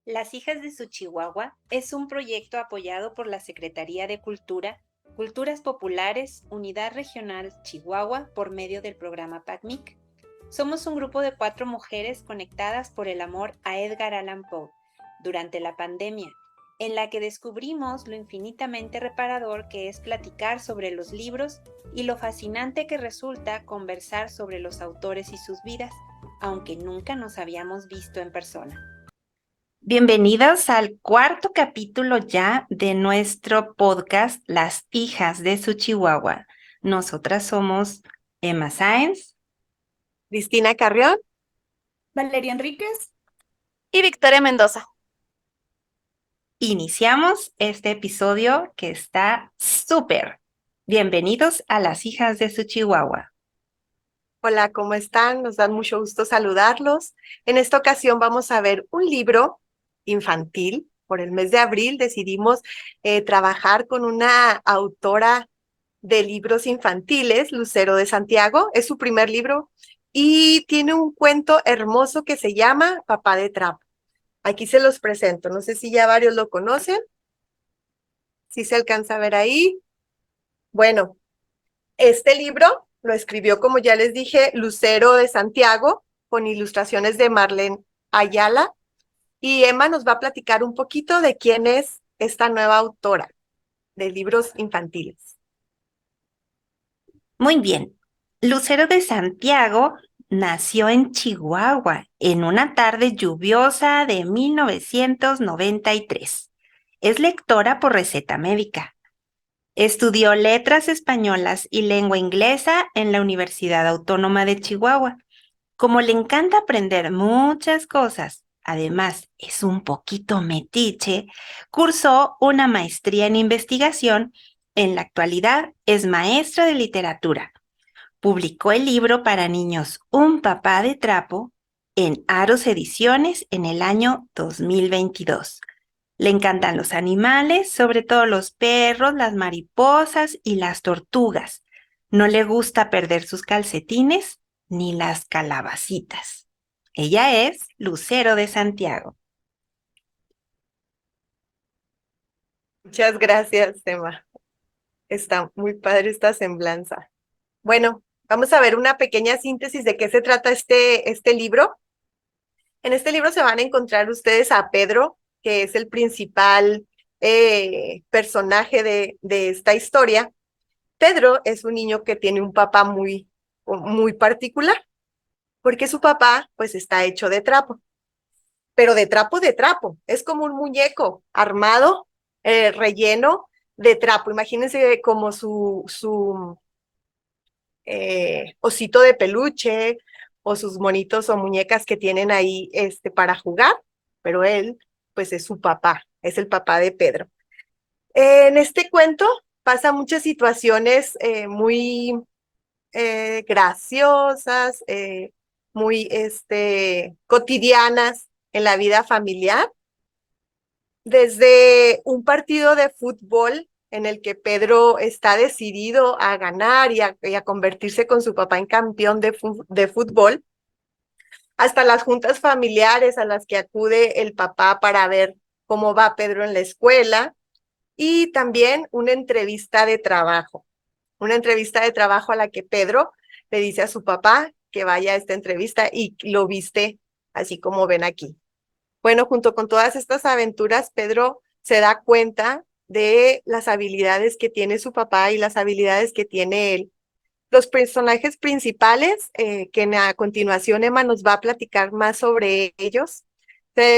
Las Hijas de su Chihuahua es un proyecto apoyado por la Secretaría de Cultura, Culturas Populares, Unidad Regional Chihuahua por medio del programa PACMIC. Somos un grupo de 4 mujeres conectadas por el amor a Edgar Allan Poe durante la pandemia, en la que descubrimos lo infinitamente reparador que es platicar sobre los libros y lo fascinante que resulta conversar sobre los autores y sus vidas, aunque nunca nos habíamos visto en persona. Bienvenidos al 4º capítulo ya de nuestro podcast Las Hijas de su Chihuahua. Nosotras somos Emma Sáenz, Cristina Carrión Valeria Enríquez. Y Victoria Mendoza. Iniciamos este episodio que está súper. Bienvenidos a Las Hijas de su Chihuahua. Hola, ¿cómo están? Nos da mucho gusto saludarlos. En esta ocasión vamos a ver un libro infantil. Por el mes de abril decidimos trabajar con una autora de libros infantiles, Lucero de Santiago. Es su primer libro y tiene un cuento hermoso que se llama Papá de Trapo. Aquí se los presento. No sé si ya varios lo conocen. Si se alcanza a ver ahí. Bueno, este libro lo escribió, como ya les dije, Lucero de Santiago, con ilustraciones de Marlene Ayala. Y Emma nos va a platicar un poquito de quién es esta nueva autora de libros infantiles. Muy bien. Lucero de Santiago nació en Chihuahua en una tarde lluviosa de 1993. Es lectora por receta médica. Estudió letras españolas y lengua inglesa en la Universidad Autónoma de Chihuahua. Como le encanta aprender muchas cosas, además es un poquito metiche, cursó una maestría en investigación. En la actualidad es maestra de literatura. Publicó el libro para niños Un papá de trapo en Aros Ediciones en el año 2022. Le encantan los animales, sobre todo los perros, las mariposas y las tortugas. No le gusta perder sus calcetines ni las calabacitas. Ella es Lucero de Santiago. Muchas gracias, Emma. Está muy padre esta semblanza. Bueno, vamos a ver una pequeña síntesis de qué se trata este libro. En este libro se van a encontrar ustedes a Pedro, que es el principal personaje de esta historia. Pedro es un niño que tiene un papá muy particular, porque su papá pues está hecho de trapo, pero de trapo. Es como un muñeco armado, relleno de trapo. Imagínense como su osito de peluche o sus monitos o muñecas que tienen ahí para jugar, pero él pues es su papá, es el papá de Pedro. En este cuento pasa muchas situaciones muy graciosas, muy cotidianas en la vida familiar, desde un partido de fútbol en el que Pedro está decidido a ganar y a convertirse con su papá en campeón de fútbol, hasta las juntas familiares a las que acude el papá para ver cómo va Pedro en la escuela, y también una entrevista de trabajo a la que Pedro le dice a su papá que vaya a esta entrevista y lo viste así como ven aquí. Bueno, junto con todas estas aventuras, Pedro se da cuenta de las habilidades que tiene su papá y las habilidades que tiene él. Los personajes principales, que a continuación Emma nos va a platicar más sobre ellos,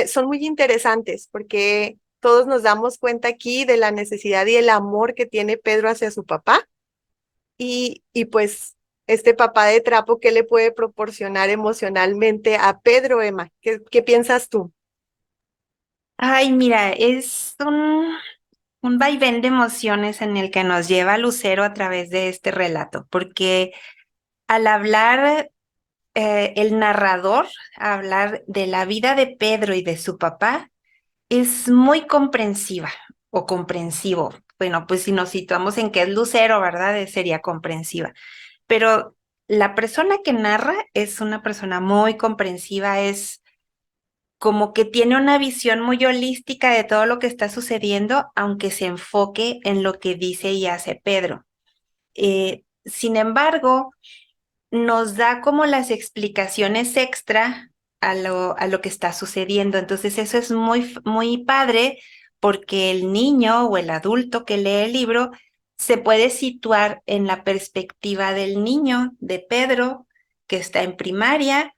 son muy interesantes porque todos nos damos cuenta aquí de la necesidad y el amor que tiene Pedro hacia su papá y pues este papá de trapo, ¿qué le puede proporcionar emocionalmente a Pedro, Emma? ¿Qué piensas tú? Ay, mira, es un vaivén de emociones en el que nos lleva Lucero a través de este relato, porque al hablar el narrador, hablar de la vida de Pedro y de su papá, es muy comprensiva o comprensivo. Bueno, pues si nos situamos en que es Lucero, ¿verdad? Sería comprensiva. Pero la persona que narra es una persona muy comprensiva, es como que tiene una visión muy holística de todo lo que está sucediendo, aunque se enfoque en lo que dice y hace Pedro. Sin embargo, nos da como las explicaciones extra a lo que está sucediendo. Entonces eso es muy padre porque el niño o el adulto que lee el libro se puede situar en la perspectiva del niño, de Pedro, que está en primaria,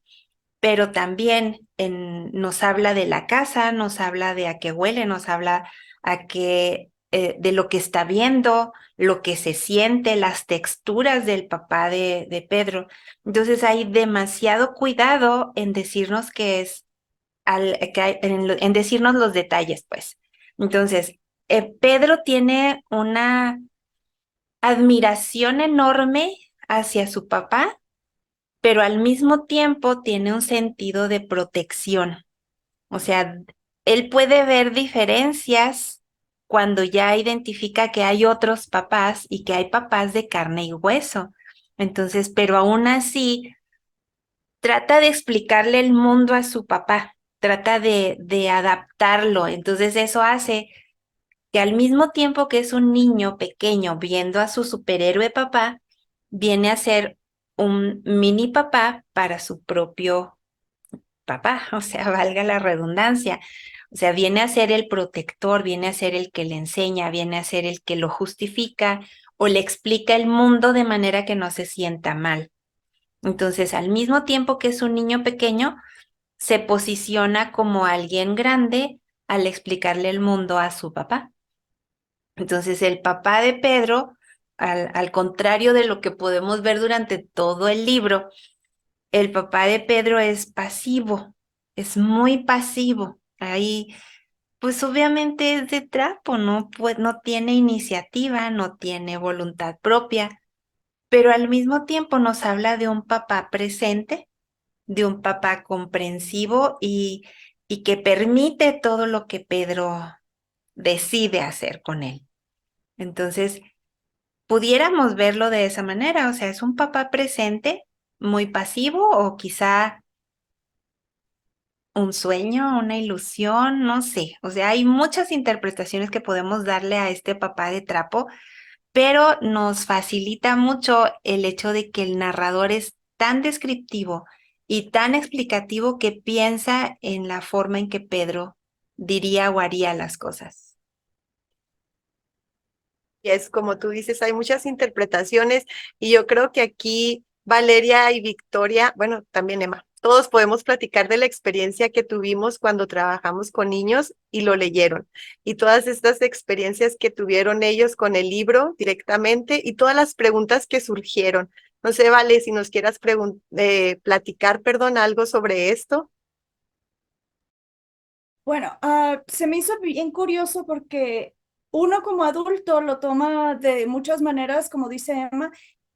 pero también nos habla de la casa, nos habla de a qué huele, nos habla de lo que está viendo, lo que se siente, las texturas del papá de Pedro. Entonces hay demasiado cuidado en decirnos que es, en decirnos los detalles, pues. Entonces, Pedro tiene una admiración enorme hacia su papá, pero al mismo tiempo tiene un sentido de protección. O sea, él puede ver diferencias cuando ya identifica que hay otros papás y que hay papás de carne y hueso. Entonces, pero aún así, trata de explicarle el mundo a su papá, trata de adaptarlo. Entonces, eso hace que al mismo tiempo que es un niño pequeño viendo a su superhéroe papá, viene a ser un mini papá para su propio papá, o sea, valga la redundancia. O sea, viene a ser el protector, viene a ser el que le enseña, viene a ser el que lo justifica o le explica el mundo de manera que no se sienta mal. Entonces, al mismo tiempo que es un niño pequeño, se posiciona como alguien grande al explicarle el mundo a su papá. Entonces, el papá de Pedro, al contrario de lo que podemos ver durante todo el libro, el papá de Pedro es pasivo, es muy pasivo. Ahí, pues obviamente es de trapo, ¿no? Pues no tiene iniciativa, no tiene voluntad propia, pero al mismo tiempo nos habla de un papá presente, de un papá comprensivo y que permite todo lo que Pedro decide hacer con él. Entonces, pudiéramos verlo de esa manera, o sea, es un papá presente, muy pasivo o quizá un sueño, una ilusión, no sé. O sea, hay muchas interpretaciones que podemos darle a este papá de trapo, pero nos facilita mucho el hecho de que el narrador es tan descriptivo y tan explicativo que piensa en la forma en que Pedro diría o haría las cosas. Y es como tú dices, hay muchas interpretaciones y yo creo que aquí Valeria y Victoria, bueno, también Emma, todos podemos platicar de la experiencia que tuvimos cuando trabajamos con niños y lo leyeron. Y todas estas experiencias que tuvieron ellos con el libro directamente y todas las preguntas que surgieron. No sé, Vale, si nos quieras platicar, perdón, algo sobre esto. Bueno, se me hizo bien curioso porque uno como adulto lo toma de muchas maneras, como dice Emma.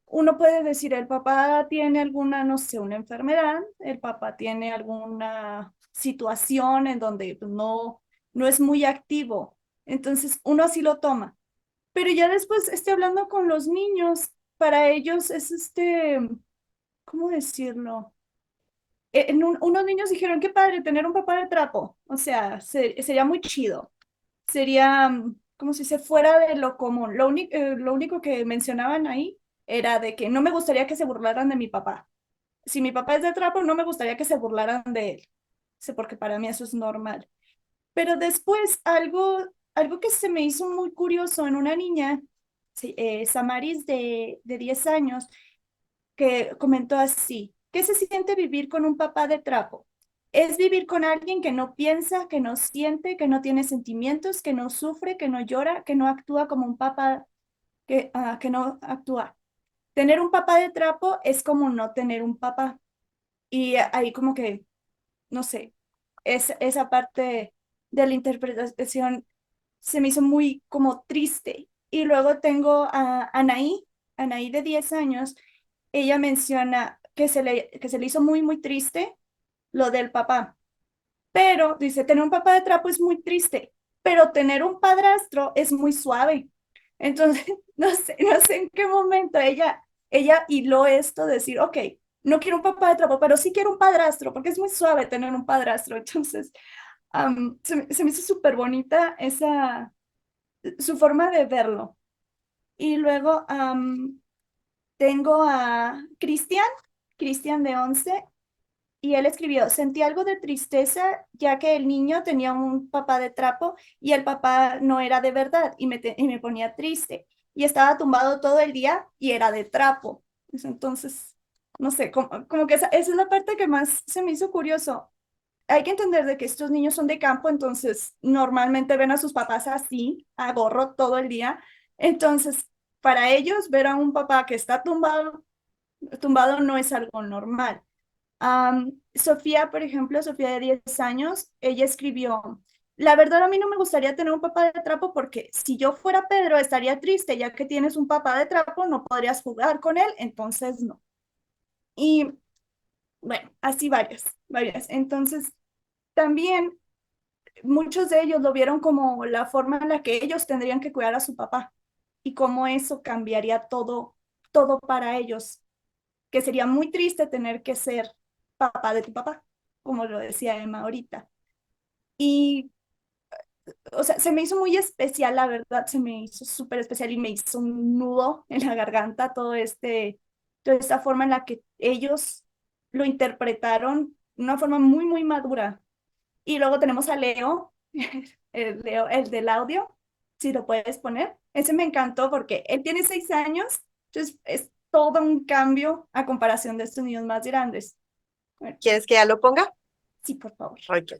Uno puede decir, el papá tiene alguna, no sé, una enfermedad, el papá tiene alguna situación en donde pues, no es muy activo. Entonces, uno así lo toma. Pero ya después, hablando con los niños, para ellos es ¿cómo decirlo? Unos niños dijeron, qué padre tener un papá de trapo. O sea, sería muy chido. Sería como si se fuera de lo común. Lo único que mencionaban ahí era de que no me gustaría que se burlaran de mi papá. Si mi papá es de trapo, no me gustaría que se burlaran de él. Sé, porque para mí eso es normal. Pero después algo que se me hizo muy curioso en una niña, sí, Samaris de 10 años, que comentó así: ¿qué se siente vivir con un papá de trapo? Es vivir con alguien que no piensa, que no siente, que no tiene sentimientos, que no sufre, que no llora, que no actúa como un papá, que no actúa. Tener un papá de trapo es como no tener un papá. Y ahí como que, no sé, esa parte de la interpretación se me hizo muy como triste. Y luego tengo a Anaí de 10 años. Ella menciona que se le hizo muy, muy triste lo del papá. Pero dice, tener un papá de trapo es muy triste, pero tener un padrastro es muy suave. Entonces, no sé en qué momento ella hiló esto, decir, ok, no quiero un papá de trapo, pero sí quiero un padrastro, porque es muy suave tener un padrastro. Entonces, se me hizo súper bonita su forma de verlo. Y luego tengo a Cristian de 11, y él escribió: sentí algo de tristeza ya que el niño tenía un papá de trapo y el papá no era de verdad y me ponía triste. Y estaba tumbado todo el día y era de trapo. Entonces, no sé, como que esa es la parte que más se me hizo curioso. Hay que entender de que estos niños son de campo, entonces normalmente ven a sus papás así, a gorro todo el día. Entonces, para ellos, ver a un papá que está tumbado no es algo normal. Sofía, por ejemplo, Sofía de 10 años, ella escribió: la verdad a mí no me gustaría tener un papá de trapo porque si yo fuera Pedro estaría triste, ya que tienes un papá de trapo, no podrías jugar con él, entonces no. Y bueno, así varias. Entonces, también muchos de ellos lo vieron como la forma en la que ellos tendrían que cuidar a su papá y cómo eso cambiaría todo para ellos, que sería muy triste tener que ser papá de tu papá, como lo decía Emma ahorita. Y, o sea, se me hizo muy especial, la verdad, se me hizo súper especial y me hizo un nudo en la garganta toda esta forma en la que ellos lo interpretaron de una forma muy madura. Y luego tenemos a Leo, el del audio, si lo puedes poner. Ese me encantó porque él tiene 6 años, entonces es todo un cambio a comparación de estos niños más grandes. Bueno, ¿Quieres que ya lo ponga? sí, por favor. Ok.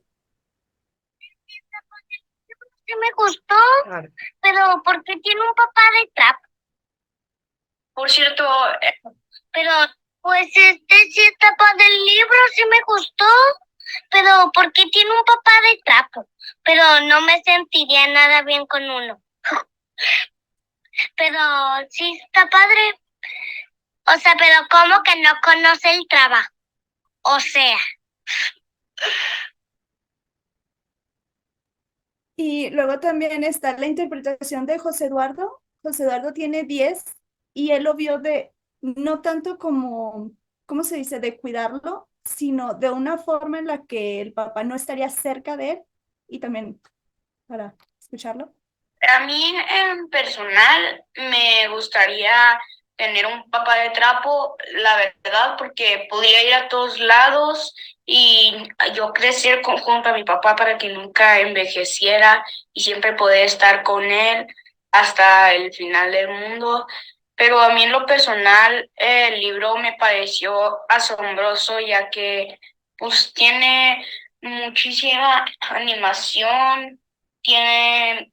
Sí me gustó, Claro. pero porque tiene un papá de trap. Por cierto, pero pues sí está padre el libro, sí me gustó, pero porque tiene un papá de trapo. Pero no me sentiría nada bien con uno. Pero sí está padre. O sea, pero ¿cómo que no conoce el trabajo? O sea, Y luego también está la interpretación de José Eduardo. José Eduardo tiene 10 y él lo vio no tanto como, ¿cómo se dice?, de cuidarlo, sino de una forma en la que el papá no estaría cerca de él, y también para escucharlo. A mí en personal me gustaría tener un papá de trapo, la verdad, porque podría ir a todos lados y yo crecer junto a mi papá para que nunca envejeciera y siempre poder estar con él hasta el final del mundo. Pero a mí en lo personal el libro me pareció asombroso ya que pues tiene muchísima animación, tiene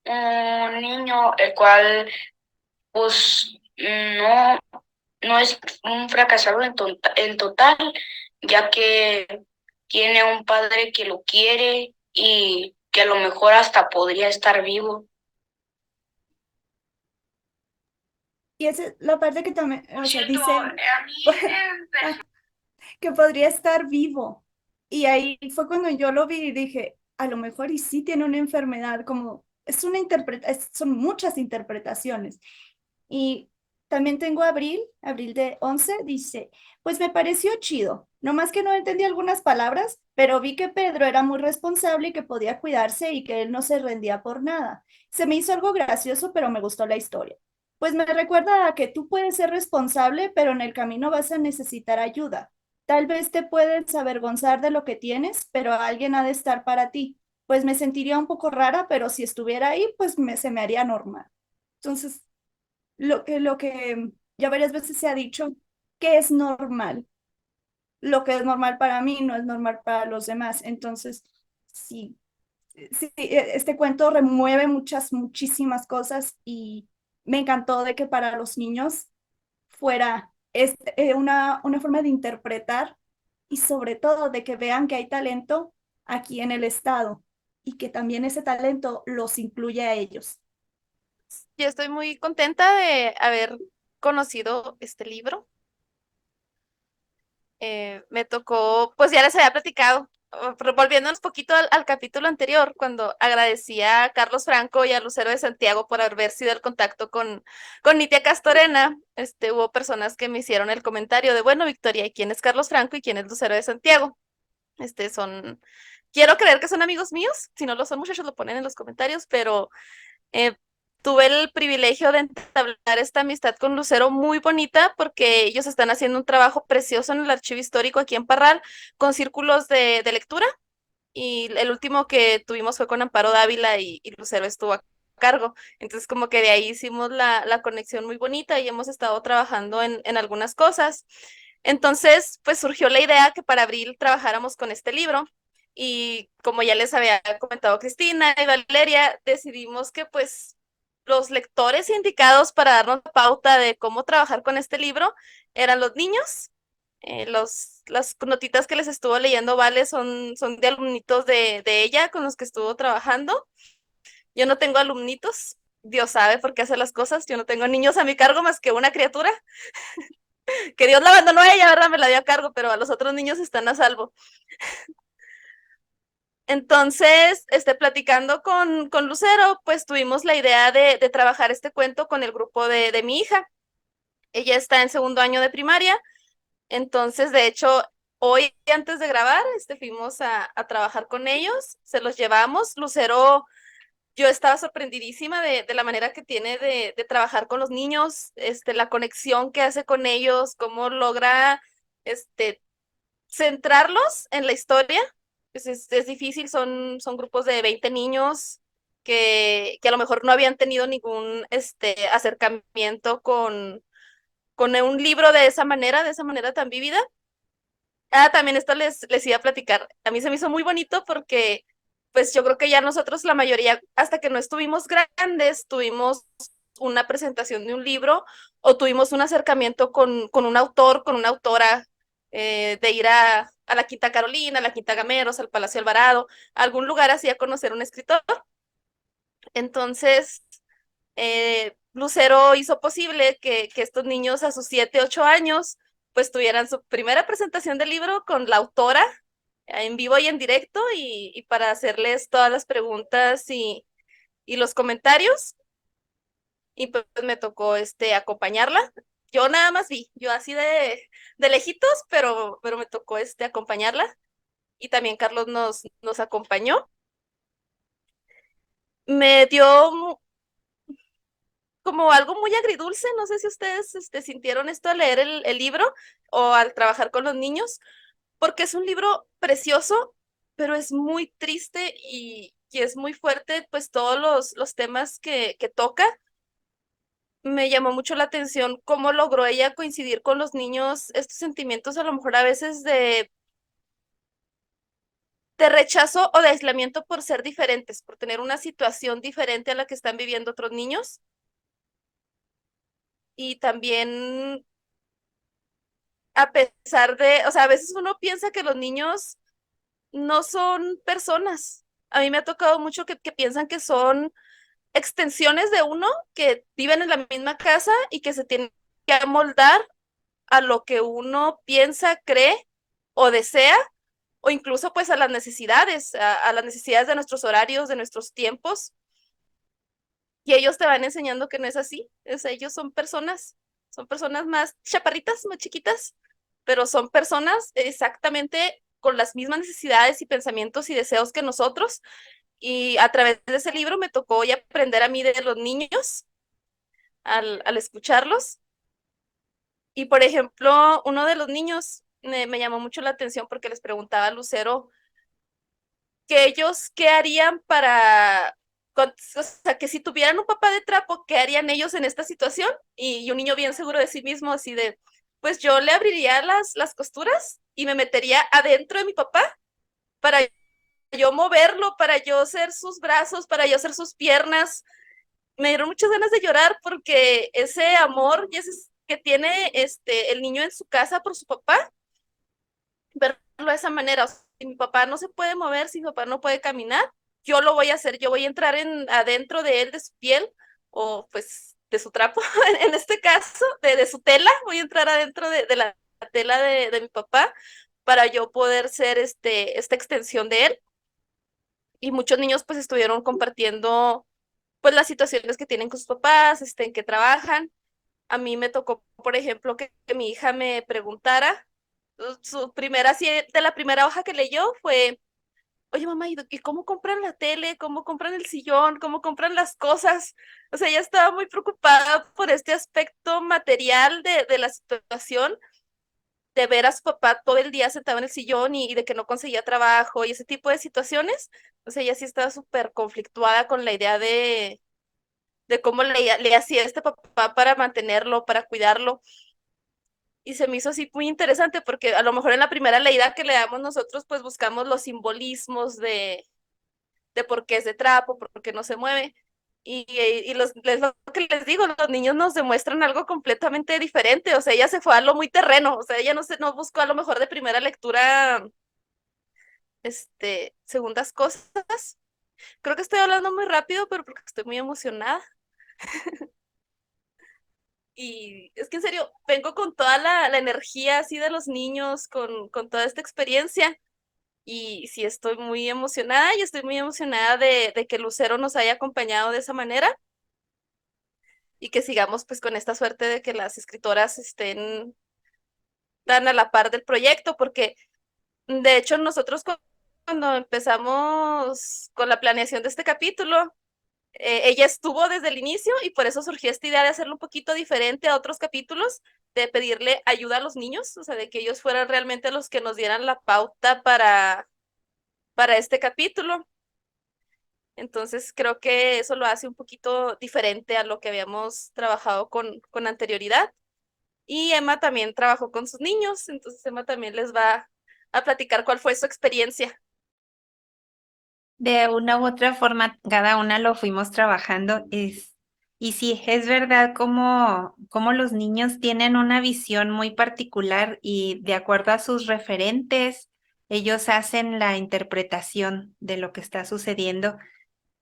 un niño el cual pues no es un fracasado en total, ya que tiene un padre que lo quiere y que a lo mejor hasta podría estar vivo. Y esa es la parte que también, Por o sea, cierto, dice a mí que podría estar vivo. Y ahí fue cuando yo lo vi y dije, a lo mejor y sí tiene una enfermedad, como es una son muchas interpretaciones. Y también tengo a Abril de 11, dice: pues me pareció chido, nomás que no entendí algunas palabras, pero vi que Pedro era muy responsable y que podía cuidarse y que él no se rendía por nada. Se me hizo algo gracioso, pero me gustó la historia. Pues me recuerda a que tú puedes ser responsable, pero en el camino vas a necesitar ayuda. Tal vez te puedes avergonzar de lo que tienes, pero alguien ha de estar para ti. Pues me sentiría un poco rara, pero si estuviera ahí, pues se me haría normal. Entonces, lo que ya varias veces se ha dicho, que es normal. Lo que es normal para mí no es normal para los demás. Entonces, sí, sí, este cuento remueve muchísimas cosas, y me encantó de que para los niños fuera una forma de interpretar, y sobre todo de que vean que hay talento aquí en el estado y que también ese talento los incluye a ellos. Yo estoy muy contenta de haber conocido este libro. Me tocó, pues ya les había platicado volviéndonos poquito al capítulo anterior, cuando agradecía a Carlos Franco y a Lucero de Santiago por haber sido el contacto con Nitia Castorena, hubo personas que me hicieron el comentario de, bueno, Victoria, ¿y quién es Carlos Franco y quién es Lucero de Santiago? Quiero creer que son amigos míos, si no lo son, muchachos, lo ponen en los comentarios, pero eh, tuve el privilegio de entablar esta amistad con Lucero muy bonita porque ellos están haciendo un trabajo precioso en el archivo histórico aquí en Parral con círculos de lectura y el último que tuvimos fue con Amparo Dávila y Lucero estuvo a cargo. Entonces como que de ahí hicimos la conexión muy bonita y hemos estado trabajando en algunas cosas. Entonces pues surgió la idea que para abril trabajáramos con este libro. Y como ya les había comentado Cristina y Valeria, decidimos que pues los lectores indicados para darnos la pauta de cómo trabajar con este libro eran los niños. Las notitas que les estuvo leyendo Vale son de alumnitos de ella con los que estuvo trabajando. Yo no tengo alumnitos, Dios sabe por qué hace las cosas. Yo no tengo niños a mi cargo más que una criatura, que Dios la abandonó a ella, ¿verdad? Me la dio a cargo, pero a los otros niños están a salvo. Entonces, platicando con Lucero, pues tuvimos la idea de trabajar este cuento con el grupo de mi hija. Ella está en segundo año de primaria, entonces, de hecho, hoy antes de grabar, fuimos a trabajar con ellos, se los llevamos. Lucero, yo estaba sorprendidísima de la manera que tiene de trabajar con los niños, la conexión que hace con ellos, cómo logra, centrarlos en la historia. Pues es difícil, son grupos de 20 niños que a lo mejor no habían tenido ningún acercamiento con un libro de esa manera tan vívida. También esto les iba a platicar. A mí se me hizo muy bonito porque, pues yo creo que ya nosotros, la mayoría, hasta que no estuvimos grandes, tuvimos una presentación de un libro o tuvimos un acercamiento con un autor, con una autora, de ir a la Quinta Carolina, a la Quinta Gameros, al Palacio Alvarado, a algún lugar así a conocer un escritor. Entonces, Lucero hizo posible que estos niños a sus 7, 8 años pues tuvieran su primera presentación del libro con la autora en vivo y en directo y para hacerles todas las preguntas y los comentarios. Y pues me tocó acompañarla. Yo nada más vi, yo así de lejitos, pero me tocó acompañarla y también Carlos nos acompañó. Me dio como algo muy agridulce, no sé si ustedes sintieron esto al leer el libro o al trabajar con los niños, porque es un libro precioso, pero es muy triste y es muy fuerte, pues todos los temas que toca. Me llamó mucho la atención cómo logró ella coincidir con los niños, estos sentimientos a lo mejor a veces de rechazo o de aislamiento por ser diferentes, por tener una situación diferente a la que están viviendo otros niños. Y también a pesar de, o sea, a veces uno piensa que los niños no son personas. A mí me ha tocado mucho que piensan que son extensiones de uno que viven en la misma casa y que se tienen que amoldar a lo que uno piensa, cree o desea, o incluso pues a las necesidades, a las necesidades de nuestros horarios, de nuestros tiempos. Y ellos te van enseñando que no es así. O sea, ellos son personas más chaparritas, más chiquitas, pero son personas exactamente con las mismas necesidades y pensamientos y deseos que nosotros. Y a través de ese libro me tocó ya aprender a mí de los niños al escucharlos. Y por ejemplo, uno de los niños me llamó mucho la atención porque les preguntaba a Lucero que ellos, ¿qué harían o sea, que si tuvieran un papá de trapo, ¿qué harían ellos en esta situación? Y un niño bien seguro de sí mismo, así de, pues yo le abriría las costuras y me metería adentro de mi papá para yo moverlo, para yo ser sus brazos, para yo ser sus piernas. Me dieron muchas ganas de llorar porque ese amor y ese que tiene el niño en su casa por su papá, verlo de esa manera. O sea, si mi papá no se puede mover, si mi papá no puede caminar, yo lo voy a hacer, yo voy a entrar adentro de él, de su piel, o pues de su trapo, en este caso, de su tela, voy a entrar adentro de la tela de mi papá para yo poder ser esta extensión de él. Y muchos niños pues estuvieron compartiendo pues las situaciones que tienen con sus papás, en que trabajan. A mí me tocó, por ejemplo, que mi hija me preguntara, su primera, así, de la primera hoja que leyó fue, oye mamá, ¿y cómo compran la tele? ¿Cómo compran el sillón? ¿Cómo compran las cosas? O sea, ella estaba muy preocupada por este aspecto material de la situación, de ver a su papá todo el día sentado en el sillón y de que no conseguía trabajo y ese tipo de situaciones. O sea, ella sí estaba súper conflictuada con la idea de cómo le hacía este papá para mantenerlo, para cuidarlo. Y se me hizo así muy interesante porque a lo mejor en la primera leída que le damos nosotros, pues buscamos los simbolismos de por qué es de trapo, por qué no se mueve. Y lo que les digo, los niños nos demuestran algo completamente diferente. O sea, ella se fue a lo muy terreno. O sea, ella no buscó a lo mejor de primera lectura, segundas cosas. Creo que estoy hablando muy rápido, pero porque estoy muy emocionada. Y es que en serio, vengo con toda la energía así de los niños, con toda esta experiencia. Y sí, estoy muy emocionada y estoy muy emocionada de que Lucero nos haya acompañado de esa manera y que sigamos pues con esta suerte de que las escritoras estén tan a la par del proyecto, porque de hecho nosotros cuando empezamos con la planeación de este capítulo, ella estuvo desde el inicio y por eso surgió esta idea de hacerlo un poquito diferente a otros capítulos, de pedirle ayuda a los niños, o sea, de que ellos fueran realmente los que nos dieran la pauta para este capítulo. Entonces creo que eso lo hace un poquito diferente a lo que habíamos trabajado con anterioridad. Y Emma también trabajó con sus niños, entonces Emma también les va a platicar cuál fue su experiencia. De una u otra forma, cada una lo fuimos trabajando. Y sí, es verdad como los niños tienen una visión muy particular y de acuerdo a sus referentes, ellos hacen la interpretación de lo que está sucediendo.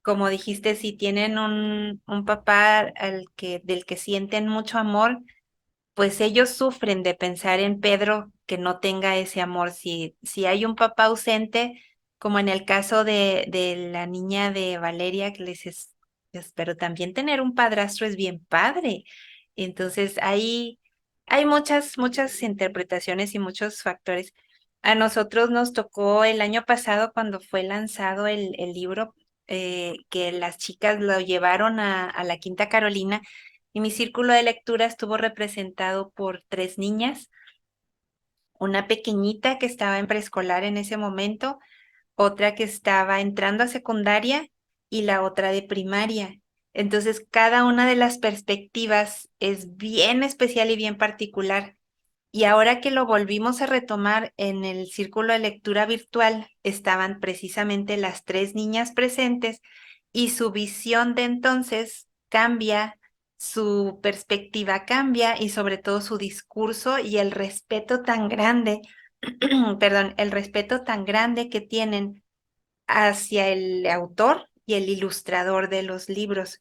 Como dijiste, si tienen un papá del que sienten mucho amor, pues ellos sufren de pensar en Pedro que no tenga ese amor. Si hay un papá ausente, como en el caso de la niña de Valeria, que le dices, "Pues, pero también tener un padrastro es bien padre". Entonces, hay muchas interpretaciones y muchos factores. A nosotros nos tocó el año pasado cuando fue lanzado el libro, que las chicas lo llevaron a la Quinta Carolina y mi círculo de lectura estuvo representado por 3 niñas, una pequeñita que estaba en preescolar en ese momento, otra que estaba entrando a secundaria y la otra de primaria. Entonces, cada una de las perspectivas es bien especial y bien particular. Y ahora que lo volvimos a retomar en el círculo de lectura virtual, estaban precisamente las 3 niñas presentes y su visión de entonces cambia, su perspectiva cambia y sobre todo su discurso y el respeto tan grande, perdón, el respeto tan grande que tienen hacia el autor y el ilustrador de los libros,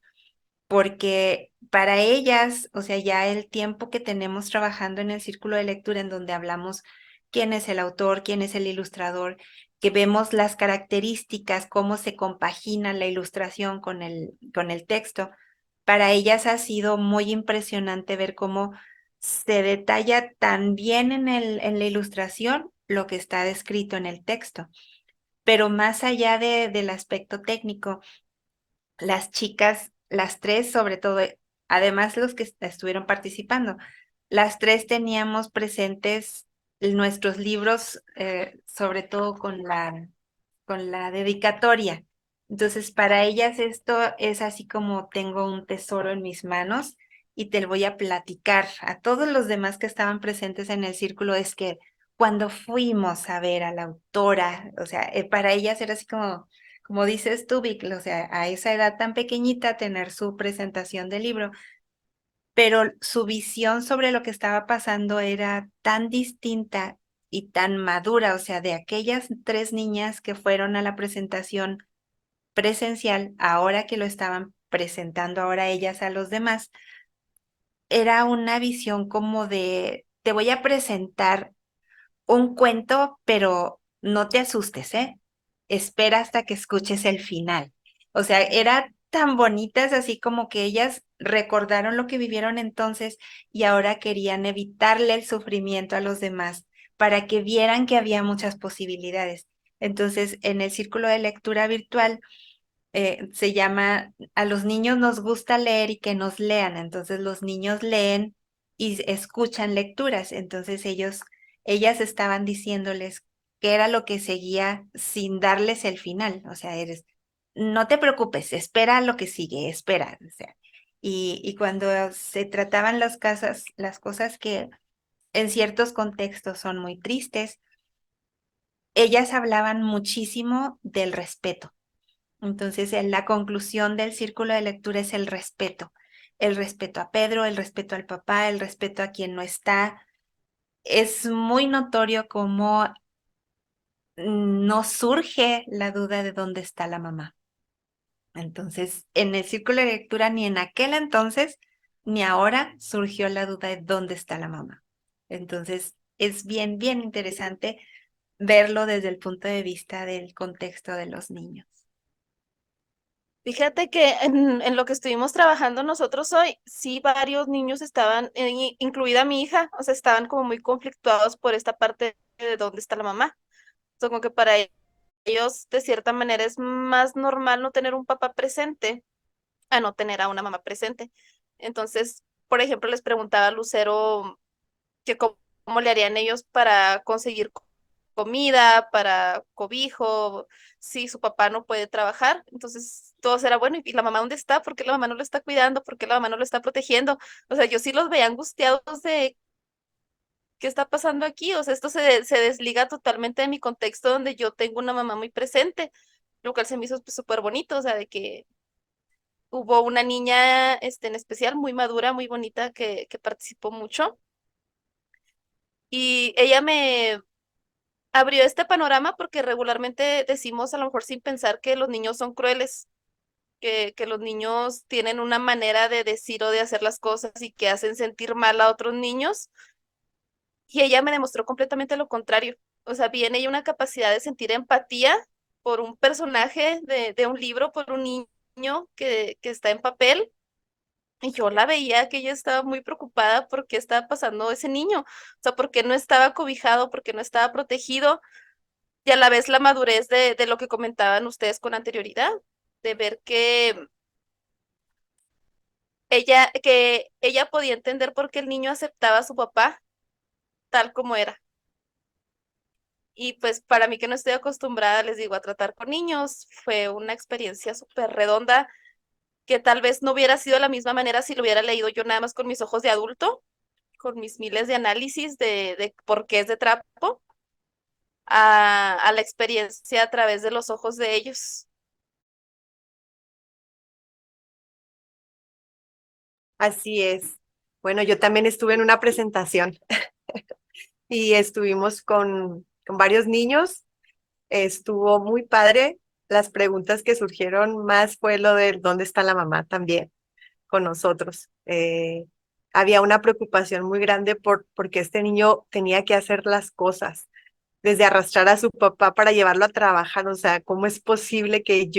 porque para ellas, o sea, ya el tiempo que tenemos trabajando en el círculo de lectura en donde hablamos quién es el autor, quién es el ilustrador, que vemos las características, cómo se compagina la ilustración con el texto, para ellas ha sido muy impresionante ver cómo se detalla tan bien en la ilustración lo que está descrito en el texto. Pero más allá del aspecto técnico, las chicas, las 3 sobre todo, además los que estuvieron participando, las 3 teníamos presentes nuestros libros, sobre todo con la dedicatoria. Entonces, para ellas esto es así como tengo un tesoro en mis manos y te lo voy a platicar a todos los demás que estaban presentes en el círculo. Es que cuando fuimos a ver a la autora, o sea, para ellas era así como dices tú, Vic, o sea, a esa edad tan pequeñita tener su presentación del libro, pero su visión sobre lo que estaba pasando era tan distinta y tan madura, o sea, de aquellas 3 niñas que fueron a la presentación presencial, ahora que lo estaban presentando ahora ellas a los demás, era una visión como de, te voy a presentar un cuento, pero no te asustes, ¿eh? Espera hasta que escuches el final. O sea, eran tan bonitas así como que ellas recordaron lo que vivieron entonces y ahora querían evitarle el sufrimiento a los demás para que vieran que había muchas posibilidades. Entonces, en el círculo de lectura virtual se llama, a los niños nos gusta leer y que nos lean, entonces los niños leen y escuchan lecturas, entonces ellas estaban diciéndoles qué era lo que seguía sin darles el final, o sea, no te preocupes, espera lo que sigue, espera, o sea, y cuando se trataban las cosas que en ciertos contextos son muy tristes, ellas hablaban muchísimo del respeto. Entonces, en la conclusión del círculo de lectura es el respeto a Pedro, el respeto al papá, el respeto a quien no está. Es muy notorio cómo no surge la duda de dónde está la mamá. Entonces, en el círculo de lectura ni en aquel entonces ni ahora surgió la duda de dónde está la mamá. Entonces, es bien, bien interesante verlo desde el punto de vista del contexto de los niños. Fíjate que en lo que estuvimos trabajando nosotros hoy, sí, varios niños estaban, incluida mi hija, o sea, estaban como muy conflictuados por esta parte de dónde está la mamá. O sea, como que para ellos, de cierta manera, es más normal no tener un papá presente a no tener a una mamá presente. Entonces, por ejemplo, les preguntaba a Lucero que cómo le harían ellos para conseguir comida, para cobijo, si su papá no puede trabajar. Entonces, todo será bueno. ¿Y la mamá dónde está? ¿Por qué la mamá no lo está cuidando? ¿Por qué la mamá no lo está protegiendo? O sea, yo sí los veía angustiados de qué está pasando aquí. O sea, esto se desliga totalmente de mi contexto donde yo tengo una mamá muy presente, lo cual se me hizo pues, súper bonito. O sea, de que hubo una niña en especial muy madura, muy bonita, que participó mucho. Y ella me abrió este panorama porque regularmente decimos, a lo mejor sin pensar, que los niños son crueles, que los niños tienen una manera de decir o de hacer las cosas y que hacen sentir mal a otros niños. Y ella me demostró completamente lo contrario. O sea, vi en ella una capacidad de sentir empatía por un personaje de un libro, por un niño que está en papel. Y yo la veía que ella estaba muy preocupada por qué estaba pasando ese niño. O sea, por qué no estaba cobijado, por qué no estaba protegido. Y a la vez la madurez de lo que comentaban ustedes con anterioridad, de ver que ella podía entender por qué el niño aceptaba a su papá tal como era. Y pues para mí que no estoy acostumbrada, les digo, a tratar con niños, fue una experiencia súper redonda que tal vez no hubiera sido de la misma manera si lo hubiera leído yo nada más con mis ojos de adulto, con mis miles de análisis de por qué es de trapo, a la experiencia a través de los ojos de ellos. Así es. Bueno, yo también estuve en una presentación y estuvimos con varios niños. Estuvo muy padre. Las preguntas que surgieron más fue lo de dónde está la mamá también con nosotros. Había una preocupación muy grande porque este niño tenía que hacer las cosas, desde arrastrar a su papá para llevarlo a trabajar. O sea, ¿cómo es posible que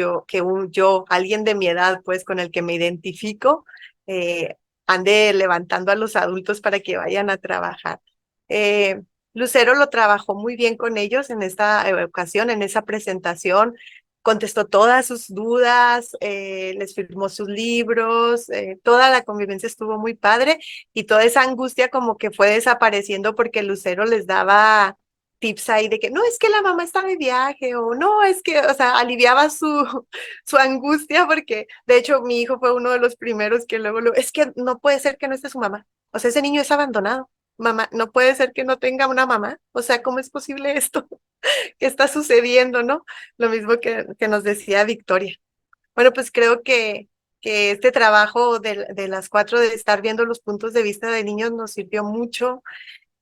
alguien de mi edad, pues con el que me identifico, eh, ande levantando a los adultos para que vayan a trabajar? Eh, Lucero lo trabajó muy bien con ellos en esta ocasión, en esa presentación. Contestó todas sus dudas, les firmó sus libros, toda la convivencia estuvo muy padre y toda esa angustia como que fue desapareciendo porque Lucero les daba tips ahí de que no, es que la mamá está de viaje o no, es que, o sea, aliviaba su angustia porque de hecho mi hijo fue uno de los primeros que es que no puede ser que no esté su mamá, o sea, ese niño es abandonado, mamá, no puede ser que no tenga una mamá, o sea, ¿cómo es posible esto? ¿Qué está sucediendo, no? Lo mismo que nos decía Victoria. Bueno, pues creo que este trabajo de las cuatro de estar viendo los puntos de vista de niños nos sirvió mucho.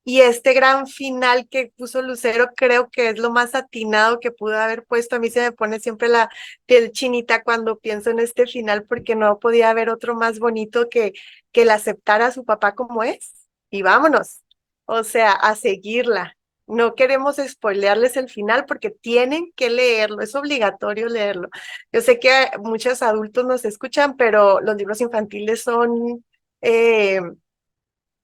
Y este gran final que puso Lucero creo que es lo más atinado que pudo haber puesto. A mí se me pone siempre la piel chinita cuando pienso en este final porque no podía haber otro más bonito que el aceptar a su papá como es. Y vámonos, o sea, a seguirla. no queremos spoilearles el final porque tienen que leerlo, es obligatorio leerlo. Yo sé que muchos adultos nos escuchan, pero los libros infantiles son eh,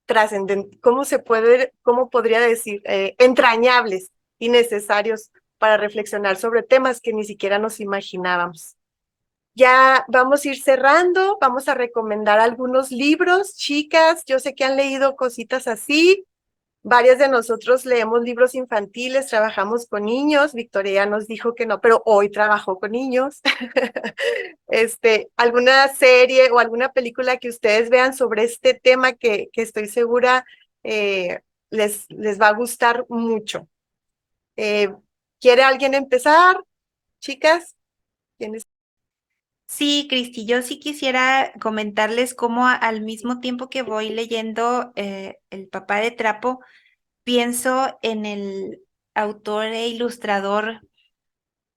trascendentes, cómo podría decir? Entrañables y necesarios para reflexionar sobre temas que ni siquiera nos imaginábamos. Ya vamos a ir cerrando, vamos a recomendar algunos libros, chicas, yo sé que han leído cositas así. Varias de nosotros leemos libros infantiles, trabajamos con niños. Victoria ya nos dijo que no, pero hoy trabajó con niños. ¿Alguna serie o alguna película que ustedes vean sobre este tema que estoy segura les va a gustar mucho? Eh, ¿Quiere alguien empezar, chicas? ¿Quiénes? Sí, Cristi, yo sí quisiera comentarles cómo al mismo tiempo que voy leyendo El papá de trapo, pienso en el autor e ilustrador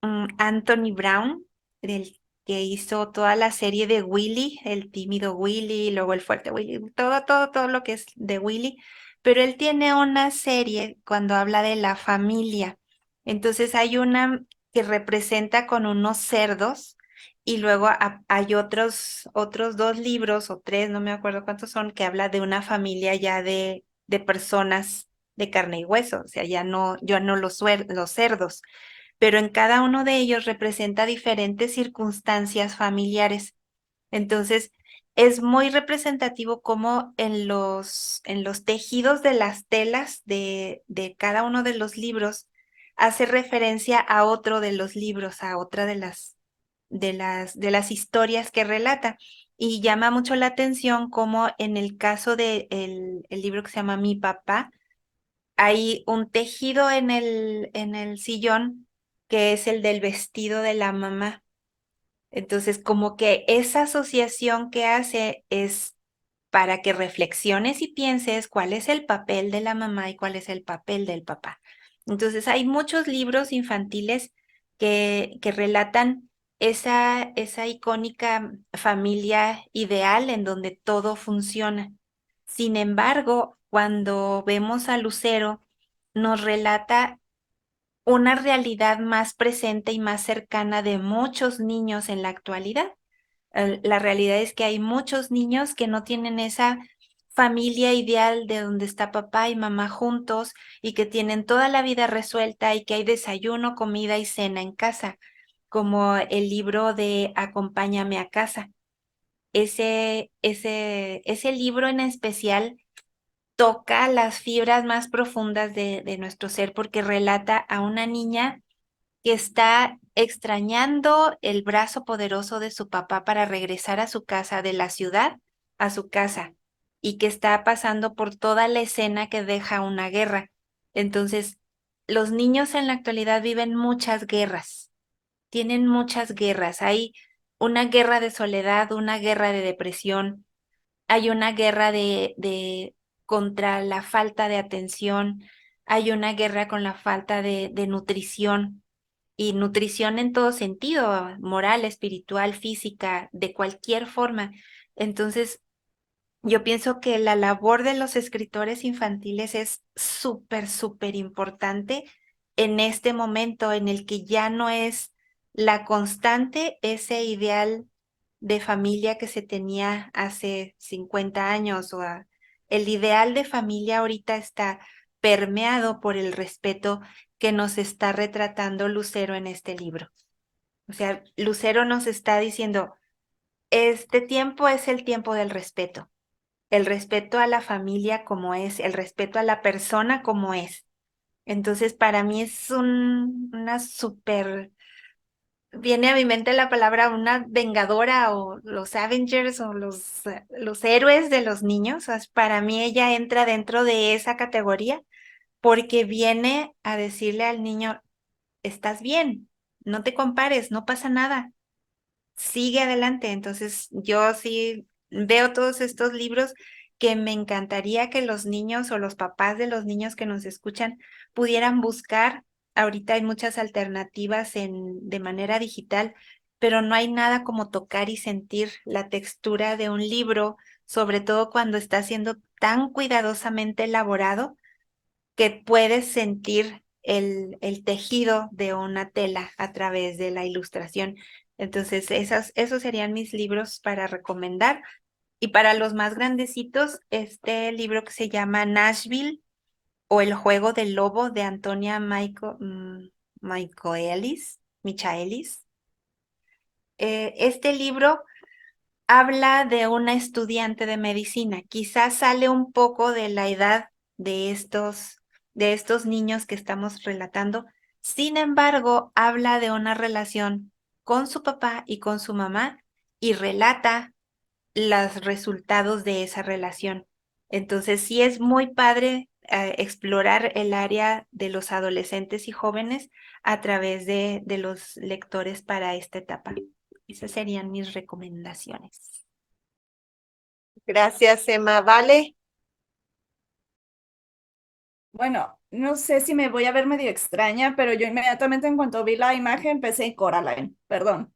Anthony Brown, el que hizo toda la serie de Willy, el tímido Willy, luego el fuerte Willy, todo lo que es de Willy, pero él tiene una serie cuando habla de la familia. Entonces hay una que representa con unos cerdos y luego hay otros dos libros o tres, no me acuerdo cuántos son, que habla de una familia ya de personas de carne y hueso, o sea, ya no los cerdos, pero en cada uno de ellos representa diferentes circunstancias familiares. Entonces, es muy representativo como en los tejidos de las telas de cada uno de los libros hace referencia a otro de los libros, a otra de las historias que relata. Y llama mucho la atención como en el caso de el libro que se llama Mi papá, hay un tejido en el sillón que es el del vestido de la mamá. Entonces, como que esa asociación que hace es para que reflexiones y pienses cuál es el papel de la mamá y cuál es el papel del papá. Entonces, hay muchos libros infantiles que relatan esa icónica familia ideal en donde todo funciona. Sin embargo, cuando vemos a Lucero, nos relata una realidad más presente y más cercana de muchos niños en la actualidad. La realidad es que hay muchos niños que no tienen esa familia ideal de donde está papá y mamá juntos y que tienen toda la vida resuelta y que hay desayuno, comida y cena en casa, como el libro de Acompáñame a casa. Ese libro en especial toca las fibras más profundas de nuestro ser porque relata a una niña que está extrañando el brazo poderoso de su papá para regresar a su casa, de la ciudad a su casa, y que está pasando por toda la escena que deja una guerra. Entonces, los niños en la actualidad viven muchas guerras, tienen muchas guerras. Hay una guerra de soledad, una guerra de depresión, hay una guerra de contra la falta de atención, hay una guerra con la falta de nutrición y nutrición en todo sentido, moral, espiritual, física, de cualquier forma. Entonces, yo pienso que la labor de los escritores infantiles es súper importante en este momento en el que ya no es la constante ese ideal de familia que se tenía hace 50 años el ideal de familia ahorita está permeado por el respeto que nos está retratando Lucero en este libro. O sea, Lucero nos está diciendo, este tiempo es el tiempo del respeto, el respeto a la familia como es, el respeto a la persona como es. Entonces, para mí es una súper, viene a mi mente la palabra una vengadora o los Avengers o los héroes de los niños. O sea, para mí ella entra dentro de esa categoría porque viene a decirle al niño, estás bien, no te compares, no pasa nada, sigue adelante. Entonces, yo sí veo todos estos libros que me encantaría que los niños o los papás de los niños que nos escuchan pudieran buscar. Ahorita hay muchas alternativas de manera digital, pero no hay nada como tocar y sentir la textura de un libro, sobre todo cuando está siendo tan cuidadosamente elaborado que puedes sentir el tejido de una tela a través de la ilustración. Entonces, esos serían mis libros para recomendar. Y para los más grandecitos, este libro que se llama Nashville o El juego del lobo de Antonia Michaelis. Este libro habla de una estudiante de medicina. Quizás sale un poco de la edad de estos niños que estamos relatando. Sin embargo, habla de una relación con su papá y con su mamá y relata los resultados de esa relación. Entonces, sí es muy padre explorar el área de los adolescentes y jóvenes a través de los lectores para esta etapa. Esas serían mis recomendaciones. Gracias, Emma. Vale. Bueno, no sé si me voy a ver medio extraña, pero yo inmediatamente en cuanto vi la imagen pensé en Coraline, perdón.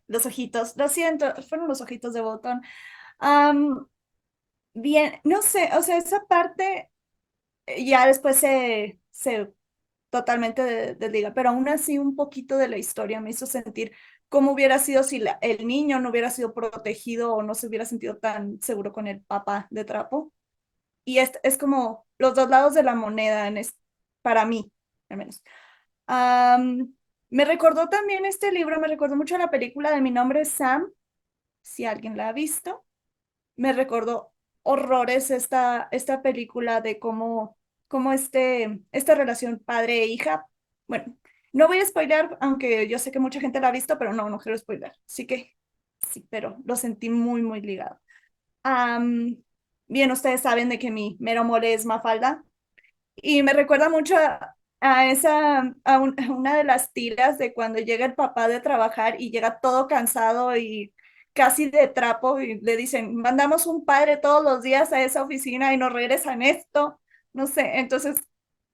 Los ojitos, lo siento, fueron los ojitos de botón. Am, bien, no sé, o sea, esa parte ya después se totalmente desliga, pero aún así un poquito de la historia me hizo sentir cómo hubiera sido si el niño no hubiera sido protegido o no se hubiera sentido tan seguro con el papá de trapo. Y es como los dos lados de la moneda para mí, al menos. Am, Me recordó también este libro, me recordó mucho la película de Mi nombre es Sam, si alguien la ha visto. Me recordó horrores esta película de cómo esta relación padre e hija. Bueno, no voy a spoiler, aunque yo sé que mucha gente la ha visto, pero no quiero spoiler. Así que sí, pero lo sentí muy, muy ligado. Am, Bien, ustedes saben de que mi mero mole es Mafalda y me recuerda mucho a una de las tiras de cuando llega el papá de trabajar y llega todo cansado y casi de trapo y le dicen, mandamos un padre todos los días a esa oficina y nos regresan esto. No sé, entonces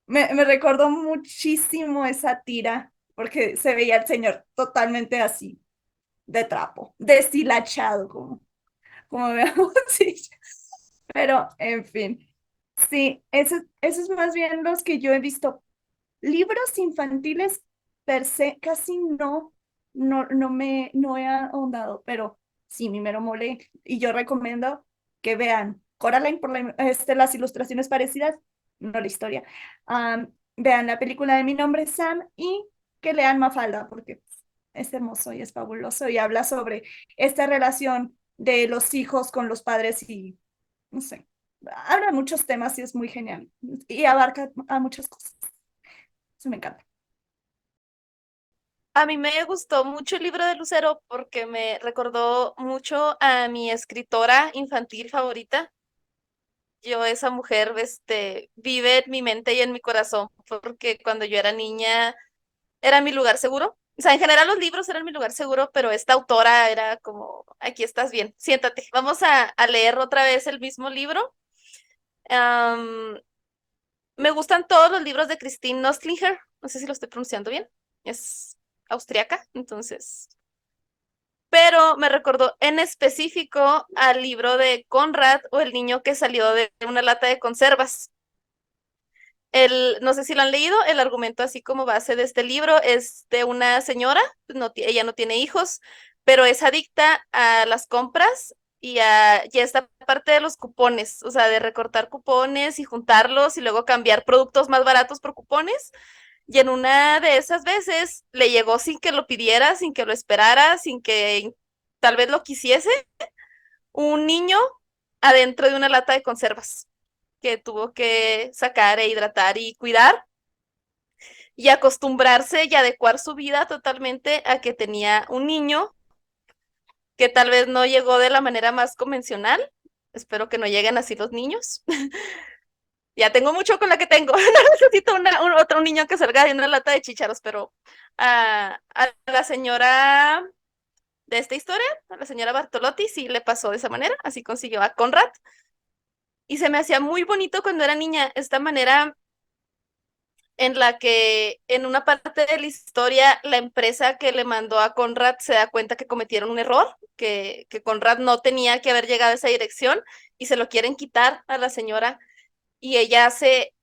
me recordó muchísimo esa tira porque se veía el señor totalmente así, de trapo, deshilachado, como veamos. Sí. Pero, en fin, sí, eso es más bien los que yo he visto. Libros infantiles per se casi no he ahondado, pero sí, mi mero mole. Y yo recomiendo que vean Coraline por las ilustraciones parecidas, no la historia. Vean la película de Mi nombre es Sam y que lean Mafalda, porque es hermoso y es fabuloso y habla sobre esta relación de los hijos con los padres y no sé, habla de muchos temas y es muy genial y abarca a muchas cosas. Eso me encanta. A mí me gustó mucho el libro de Lucero porque me recordó mucho a mi escritora infantil favorita. Yo, esa mujer, vive en mi mente y en mi corazón, porque cuando yo era niña era mi lugar seguro. O sea, en general los libros eran mi lugar seguro, pero esta autora era como, aquí estás bien, siéntate, vamos a leer otra vez el mismo libro. Am, Me gustan todos los libros de Christine Nostlinger, no sé si lo estoy pronunciando bien, es austriaca, entonces, pero me recordó en específico al libro de Conrad o El niño que salió de una lata de conservas. No sé si lo han leído, el argumento así como base de este libro es de una señora, ella no tiene hijos, pero es adicta a las compras y a esta parte de los cupones, o sea, de recortar cupones y juntarlos y luego cambiar productos más baratos por cupones. Y en una de esas veces le llegó sin que lo pidiera, sin que lo esperara, sin que tal vez lo quisiese, un niño adentro de una lata de conservas que tuvo que sacar e hidratar y cuidar y acostumbrarse y adecuar su vida totalmente a que tenía un niño que tal vez no llegó de la manera más convencional. Espero que no lleguen así los niños. Ya tengo mucho con la que tengo. No necesito otro niño que salga de una lata de chícharos, pero a la señora de esta historia, a la señora Bartolotti, sí le pasó de esa manera. Así consiguió a Conrad. Y se me hacía muy bonito cuando era niña, esta manera en la que en una parte de la historia la empresa que le mandó a Conrad se da cuenta que cometieron un error, que Conrad no tenía que haber llegado a esa dirección y se lo quieren quitar a la señora y ella hace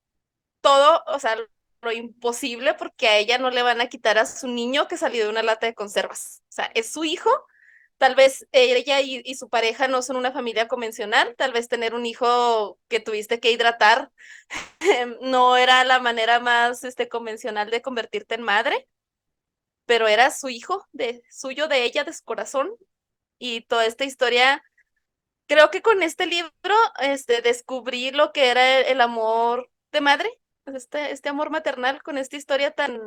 todo, o sea, lo imposible porque a ella no le van a quitar a su niño que salió de una lata de conservas. O sea, es su hijo. Tal vez ella y su pareja no son una familia convencional, tal vez tener un hijo que tuviste que hidratar no era la manera más convencional de convertirte en madre, pero era su hijo, suyo, de ella, de su corazón. Y toda esta historia, creo que con este libro descubrí lo que era el amor de madre, pues este amor maternal con esta historia tan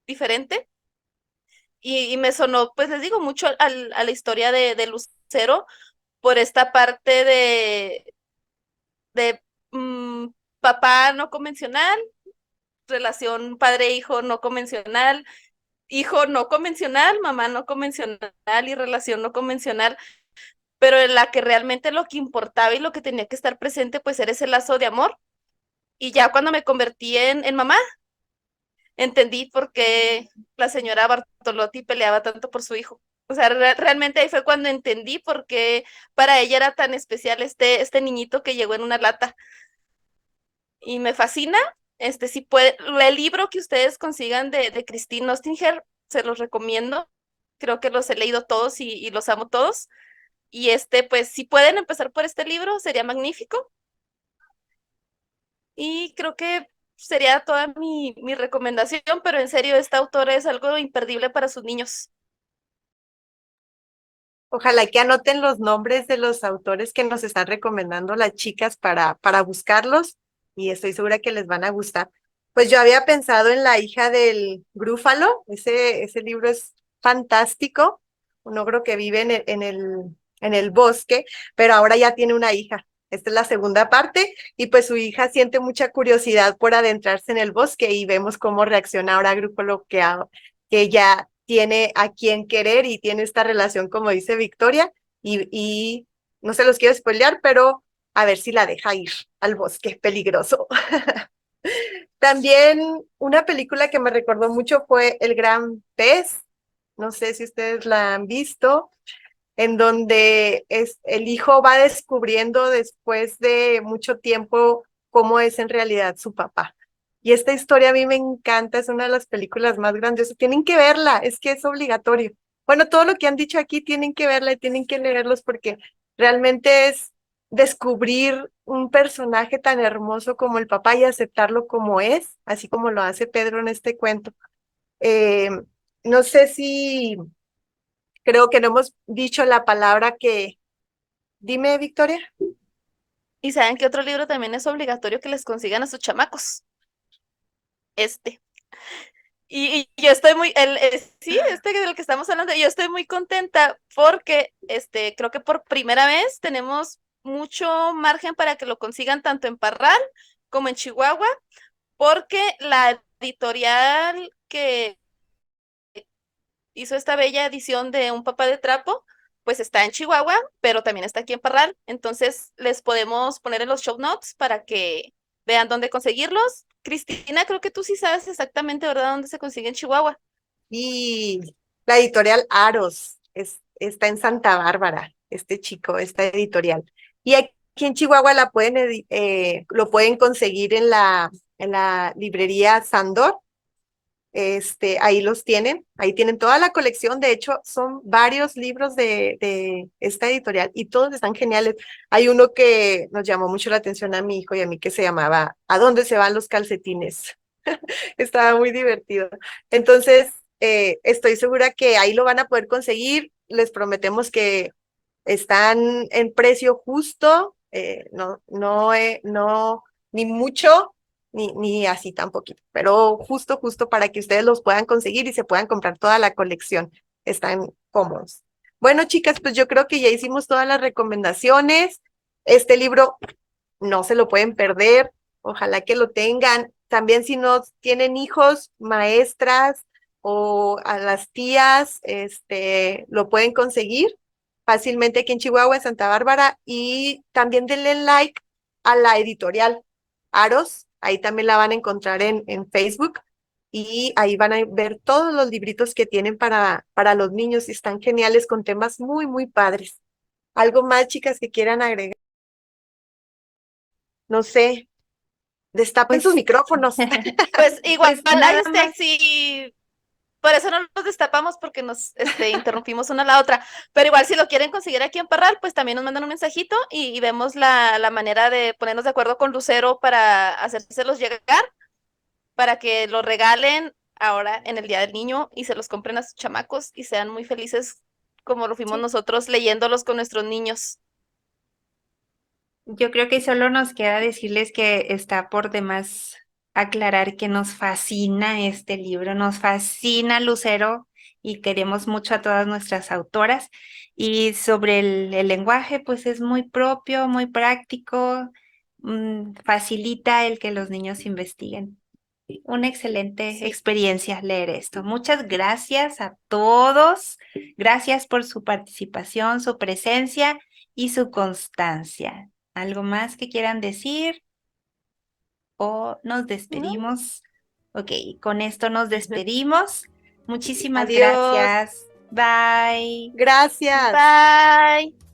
diferente. Y me sonó, pues les digo, mucho a la historia de Lucero por esta parte de mm, papá no convencional, relación padre-hijo no convencional, hijo no convencional, mamá no convencional y relación no convencional, pero en la que realmente lo que importaba y lo que tenía que estar presente pues era ese lazo de amor. Y ya cuando me convertí en mamá, entendí por qué la señora Bartolotti peleaba tanto por su hijo. O sea, realmente ahí fue cuando entendí por qué para ella era tan especial este niñito que llegó en una lata. Y me fascina. Si puede, el libro que ustedes consigan de Christine Nostinger, se los recomiendo. Creo que los he leído todos y los amo todos. Y pues, si pueden empezar por este libro, sería magnífico. Y creo que sería toda mi recomendación, pero en serio, esta autora es algo imperdible para sus niños. Ojalá que anoten los nombres de los autores que nos están recomendando las chicas para buscarlos y estoy segura que les van a gustar. Pues yo había pensado en La hija del Grúfalo, ese libro es fantástico, un ogro que vive en el bosque, pero ahora ya tiene una hija. Esta es la segunda parte y pues su hija siente mucha curiosidad por adentrarse en el bosque y vemos cómo reacciona ahora Grúfalo que ya tiene a quien querer y tiene esta relación, como dice Victoria, y no se los quiero spoilear, pero a ver si la deja ir al bosque peligroso. También una película que me recordó mucho fue El Gran Pez, no sé si ustedes la han visto, en donde el hijo va descubriendo después de mucho tiempo cómo es en realidad su papá. Y esta historia a mí me encanta, es una de las películas más grandes. Tienen que verla, es que es obligatorio. Bueno, todo lo que han dicho aquí tienen que verla y tienen que leerlos porque realmente es descubrir un personaje tan hermoso como el papá y aceptarlo como es, así como lo hace Pedro en este cuento. Eh, no sé si creo que no hemos dicho la palabra que... Dime, Victoria. ¿Y saben qué otro libro también es obligatorio que les consigan a sus chamacos? Este. Y yo estoy sí, del que estamos hablando, yo estoy muy contenta porque creo que por primera vez tenemos mucho margen para que lo consigan tanto en Parral como en Chihuahua, porque la editorial que hizo esta bella edición de Un Papá de Trapo, pues está en Chihuahua, pero también está aquí en Parral. Entonces les podemos poner en los show notes para que vean dónde conseguirlos. Cristina, creo que tú sí sabes exactamente, ¿verdad?, dónde se consigue en Chihuahua. Y la editorial Aros está en Santa Bárbara, este chico, esta editorial. Y aquí en Chihuahua lo pueden conseguir en la librería Sandor. Ahí los tienen, ahí tienen toda la colección. De hecho, son varios libros de esta editorial y todos están geniales. Hay uno que nos llamó mucho la atención a mi hijo y a mí que se llamaba ¿A dónde se van los calcetines? Estaba muy divertido. Entonces, estoy segura que ahí lo van a poder conseguir. Les prometemos que están en precio justo, no, ni mucho, ni así tan poquito, pero justo para que ustedes los puedan conseguir y se puedan comprar toda la colección. Están cómodos. Bueno, chicas, pues yo creo que ya hicimos todas las recomendaciones. Este libro no se lo pueden perder. Ojalá que lo tengan. También si no tienen hijos, maestras o a las tías, lo pueden conseguir fácilmente aquí en Chihuahua, en Santa Bárbara, y también denle like a la editorial Aros, ahí también la van a encontrar en Facebook, y ahí van a ver todos los libritos que tienen para los niños, y están geniales con temas muy, muy padres. ¿Algo más, chicas, que quieran agregar? No sé. Destapen Pues- sus micrófonos. Pues igual, Pues nada ahí, más. sí, por eso no los destapamos porque nos interrumpimos una a la otra. Pero igual si lo quieren conseguir aquí en Parral, pues también nos mandan un mensajito y vemos la manera de ponernos de acuerdo con Lucero para hacérselos llegar, para que lo regalen ahora en el Día del Niño y se los compren a sus chamacos y sean muy felices como lo fuimos Sí. nosotros leyéndolos con nuestros niños. Yo creo que solo nos queda decirles que está por demás aclarar que nos fascina este libro, nos fascina Lucero y queremos mucho a todas nuestras autoras. Y sobre el lenguaje, pues es muy propio, muy práctico, facilita el que los niños investiguen. Una excelente Sí. experiencia leer esto. Muchas gracias a todos. Gracias por su participación, su presencia y su constancia. ¿Algo más que quieran decir? ¿O nos despedimos? Ok, con esto nos despedimos. Muchísimas Adiós. gracias. Bye. Gracias. Bye.